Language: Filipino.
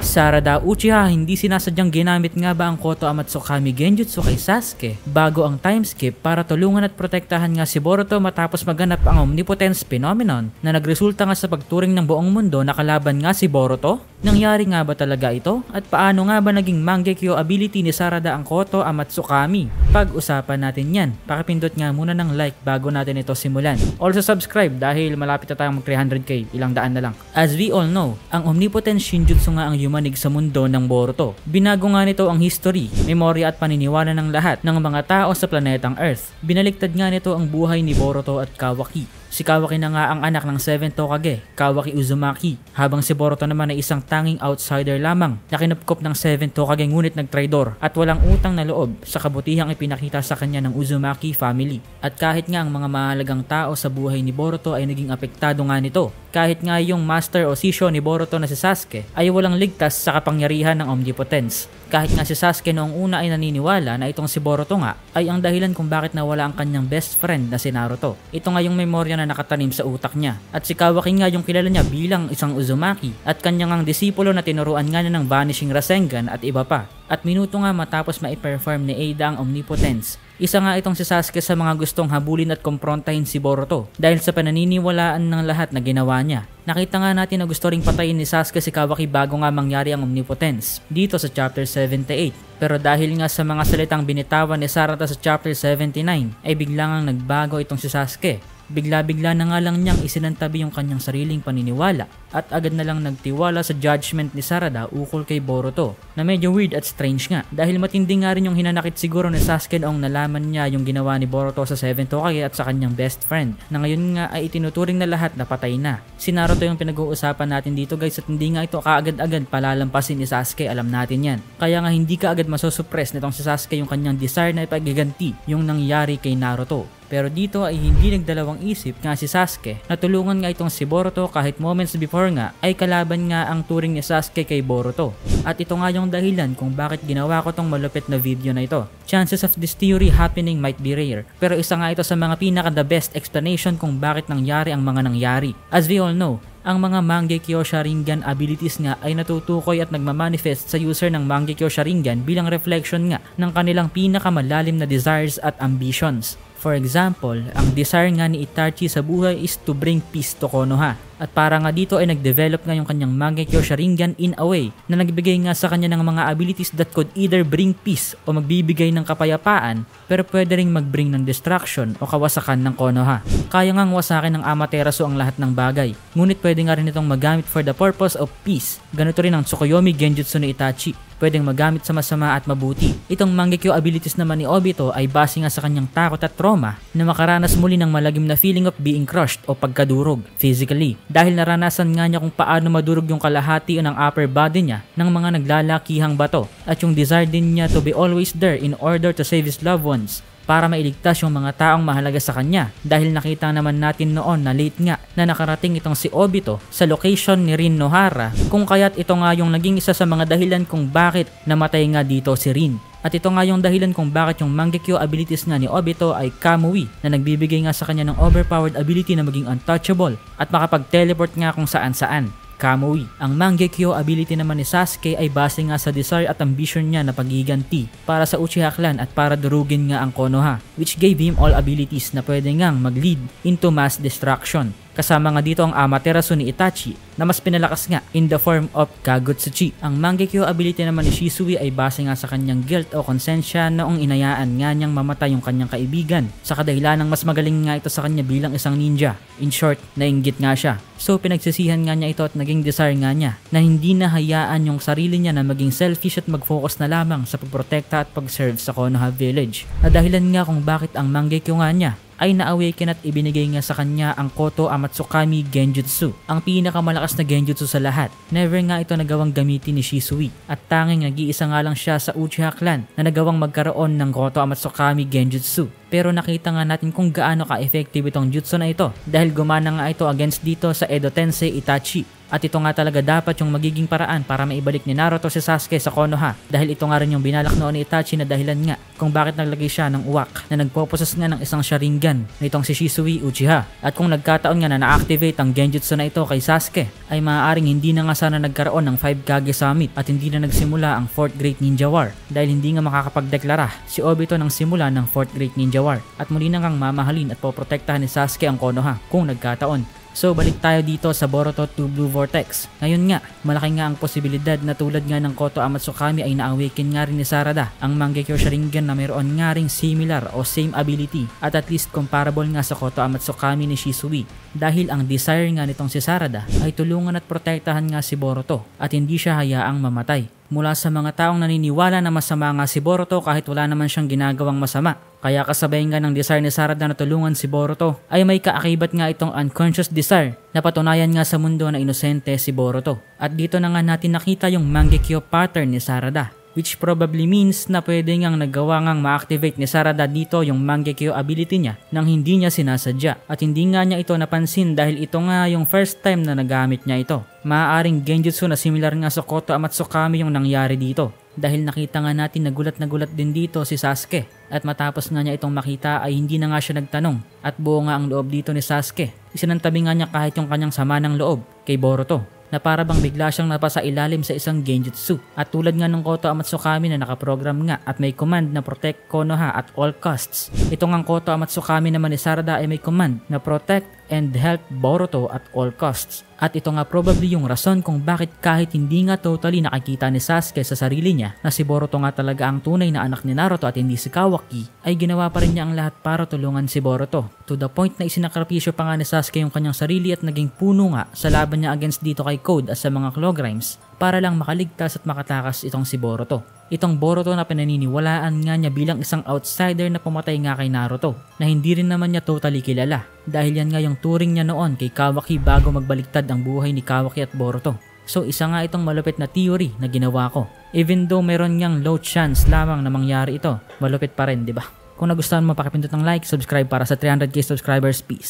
Sarada Uchiha, hindi sinasadyang ginamit nga ba ang Koto Amatsukami Genjutsu kay Sasuke bago ang time skip para tulungan at protektahan nga si Boruto matapos maganap ang omnipotence phenomenon na nagresulta nga sa pagturing ng buong mundo na kalaban nga si Boruto? Nangyari nga ba talaga ito? At paano nga ba naging Mangekyo ability ni Sarada ang Koto Amatsukami? Pag-usapan natin yan. Pakipindot nga muna ng like bago natin ito simulan. Also subscribe dahil malapit na tayong mag 300k, ilang daan na lang. As we all know, ang omnipotence Shinjutsu nga ang yumanig sa mundo ng Boruto. Binago nga nito ang history, memorya at paniniwala ng lahat ng mga tao sa planetang Earth. Binaliktad nga nito ang buhay ni Boruto at Kawaki. Si Kawaki na nga ang anak ng 7th Hokage, Kawaki Uzumaki, habang si Boruto naman ay isang tanging outsider lamang na kinupkop ng 7th Hokage ngunit nagtraidor at walang utang na loob sa kabutihang ipinakita sa kanya ng Uzumaki family. At kahit nga ang mga mahalagang tao sa buhay ni Boruto ay naging apektado nga nito, kahit nga yung master o sisyo ni Boruto na si Sasuke ay walang ligtas sa kapangyarihan ng omnipotence. Kahit nga si Sasuke noong una ay naniniwala na itong si Boruto nga ay ang dahilan kung bakit nawala ang kanyang best friend na si Naruto. Ito nga yung memorya na nakatanim sa utak niya. At si Kawaki nga yung kilala niya bilang isang Uzumaki at kanyang ang disipulo na tinuruan nga niya ng Vanishing Rasengan at iba pa. At minuto nga matapos ma-perform ni Ada ang omnipotence, isa nga itong si Sasuke sa mga gustong habulin at komprontahin si Boruto dahil sa pananiniwalaan ng lahat na ginawa niya. Nakita nga natin na gusto ring patayin ni Sasuke si Kawaki bago nga mangyari ang omnipotence dito sa chapter 78. Pero dahil nga sa mga salitang binitawan ni Sarada sa chapter 79 ay biglang ang nagbago itong si Sasuke. Bigla-bigla na nga lang niyang isinantabi yung kanyang sariling paniniwala at agad na lang nagtiwala sa judgment ni Sarada ukol kay Boruto na medyo weird at strange nga dahil matindi nga rin yung hinanakit siguro ni Sasuke noong nalaman niya yung ginawa ni Boruto sa 7th Hokage at sa kanyang best friend na ngayon nga ay itinuturing na lahat na patay na. Si Naruto yung pinag-uusapan natin dito guys at hindi nga ito kaagad-agad palalampasin ni Sasuke, alam natin yan. Kaya nga hindi ka agad masusuppress nitong si Sasuke yung kanyang desire na ipagiganti yung nangyari kay Naruto. Pero dito ay hindi nagdalawang isip nga si Sasuke na tulungan nga itong si Boruto kahit moments before nga ay kalaban nga ang turing ni Sasuke kay Boruto. At ito nga yung dahilan kung bakit ginawa ko tong malupit na video na ito. Chances of this theory happening might be rare, pero isa nga ito sa mga pinaka the best explanation kung bakit nangyari ang mga nangyari. As we all know, ang mga Mangekyo Sharingan abilities nga ay natutukoy at nagmamanifest sa user ng Mangekyo Sharingan bilang reflection nga ng kanilang pinakamalalim na desires at ambitions. For example, ang desire nga ni Itachi sa buhay is to bring peace to Konoha. At para nga dito ay nag-develop nga yung kanyang Mangekyo Sharingan in a way na nagbigay nga sa kanya ng mga abilities that could either bring peace o magbibigay ng kapayapaan pero pwede ring mag-bring ng destruction o kawasakan ng Konoha. Kaya ngang wasakin ng Amaterasu ang lahat ng bagay, ngunit pwede nga rin itong magamit for the purpose of peace. Ganito rin ang Tsukuyomi Genjutsu ni Itachi, pwedeng magamit sa masama at mabuti. Itong Mangekyo abilities naman ni Obito ay base nga sa kanyang takot at trauma na makaranas muli ng malagim na feeling of being crushed o pagkadurog physically. Dahil naranasan nga niya kung paano madurog yung kalahati ng upper body niya ng mga naglalakihang bato at yung desire din niya to be always there in order to save his loved ones para mailigtas yung mga taong mahalaga sa kanya dahil nakita naman natin noon na late nga na nakarating itong si Obito sa location ni Rin Nohara kung kaya't ito nga yung naging isa sa mga dahilan kung bakit namatay nga dito si Rin. At ito nga yung dahilan kung bakit yung Mangekyo abilities nga ni Obito ay Kamui na nagbibigay nga sa kanya ng overpowered ability na maging untouchable at makapag-teleport nga kung saan-saan. Kamui. Ang Mangekyo ability naman ni Sasuke ay base nga sa desire at ambition niya na pagiganti para sa Uchiha clan at para durugin nga ang Konoha, which gave him all abilities na pwede ngang mag-lead into mass destruction. Kasama nga dito ang Amaterasu ni Itachi na mas pinalakas nga in the form of Kagutsuchi. Ang Mangekyo ability naman ni Shisui ay base nga sa kanyang guilt o konsensya noong inayaan nga niyang mamatay yung kanyang kaibigan sa kadahilanang mas magaling nga ito sa kanya bilang isang ninja. In short, nainggit nga siya. So pinagsisihan nga niya ito at naging desire nga niya na hindi nahayaan yung sarili niya na maging selfish at mag-focus na lamang sa pagprotekta at pag-serve sa Konoha Village. Na dahilan nga kung bakit ang Mangekyo nga niya ay na-awaken at ibinigay nga sa kanya ang Koto Amatsukami Genjutsu, ang pinakamalakas na genjutsu sa lahat. Never nga ito nagawang gamitin ni Shisui at tanging nag-iisa nga lang siya sa Uchiha clan na nagawang magkaroon ng Koto Amatsukami Genjutsu. Pero nakita nga natin kung gaano ka-effective itong jutsu na ito dahil gumana nga ito against dito sa Edo Tensei Itachi. At ito nga talaga dapat yung magiging paraan para maibalik ni Naruto si Sasuke sa Konoha, dahil ito nga rin yung binalak noon ni Itachi na dahilan nga kung bakit naglagay siya ng uwak na nagpoposes nga ng isang Sharingan nitong si Shisui Uchiha. At kung nagkataon nga na na-activate ang Genjutsu na ito kay Sasuke, ay maaaring hindi na nga sana nagkaroon ng 5 Kage Summit at hindi na nagsimula ang 4th Great Ninja War, dahil hindi nga makakapagdeklara si Obito ng simula ng 4th Great Ninja War at muli na ngang mamahalin at poprotektahan ni Sasuke ang Konoha kung nagkataon. So balik tayo dito sa Boruto 2 Blue Vortex. Ngayon nga, malaki nga ang posibilidad na tulad nga ng Koto Amatsukami ay na-awaken nga rin ni Sarada ang Mangekyo Sharingan na mayroon nga ring similar o same ability at least comparable nga sa Koto Amatsukami ni Shisui, dahil ang desire nga nitong si Sarada ay tulungan at protektahan nga si Boruto at hindi siya hayaang mamatay. Mula sa mga taong naniniwala na masama nga si Boruto kahit wala naman siyang ginagawang masama. Kaya kasabay nga ng desire ni Sarada na tulungan si Boruto ay may kaakibat nga itong unconscious desire na patunayan nga sa mundo na inosente si Boruto. At dito na nga natin nakita yung Mangekyo pattern ni Sarada, which probably means na pwede ngang nagawa ngang ma-activate ni Sarada dito yung Mangekyo ability niya nang hindi niya sinasadya. At hindi nga niya ito napansin dahil ito nga yung first time na nagamit niya ito. Maaaring genjutsu na similar nga sa Koto Amatsukami yung nangyari dito. Dahil nakita nga natin na gulat din dito si Sasuke. At matapos nga niya itong makita ay hindi na nga siya nagtanong. At buo nga ang loob dito ni Sasuke. Isinantabi nga niya kahit yung kanyang sama ng loob kay Boruto, na para bang bigla siyang napasa ilalim sa isang genjutsu. At tulad nga ng Koto Amatsukami na nakaprogram nga at may command na protect Konoha at all costs, ito ngang Koto Amatsukami naman ni Sarada ay may command na protect and help Boruto at all costs. At ito nga probably yung rason kung bakit kahit hindi nga totally nakikita ni Sasuke sa sarili niya na si Boruto nga talaga ang tunay na anak ni Naruto at hindi si Kawaki, ay ginawa pa rin niya ang lahat para tulungan si Boruto. To the point na isinakripisyo pa nga ni Sasuke yung kanyang sarili at naging puno nga sa laban niya against dito kay Code at sa mga Claw Grimes para lang makaligtas at makatakas itong si Boruto. Itong Boruto na pinaniniwalaan nga niya bilang isang outsider na pumatay nga kay Naruto, na hindi rin naman niya totally kilala, dahil yan nga yung turing niya noon kay Kawaki bago magbaliktad ang buhay ni Kawaki at Boruto. So isa nga itong malupit na theory na ginawa ko. Even though meron niyang low chance lamang na mangyari ito, malupit pa rin, di ba? Kung nagustuhan mo, pakipindot ng like, subscribe para sa 300k subscribers, peace.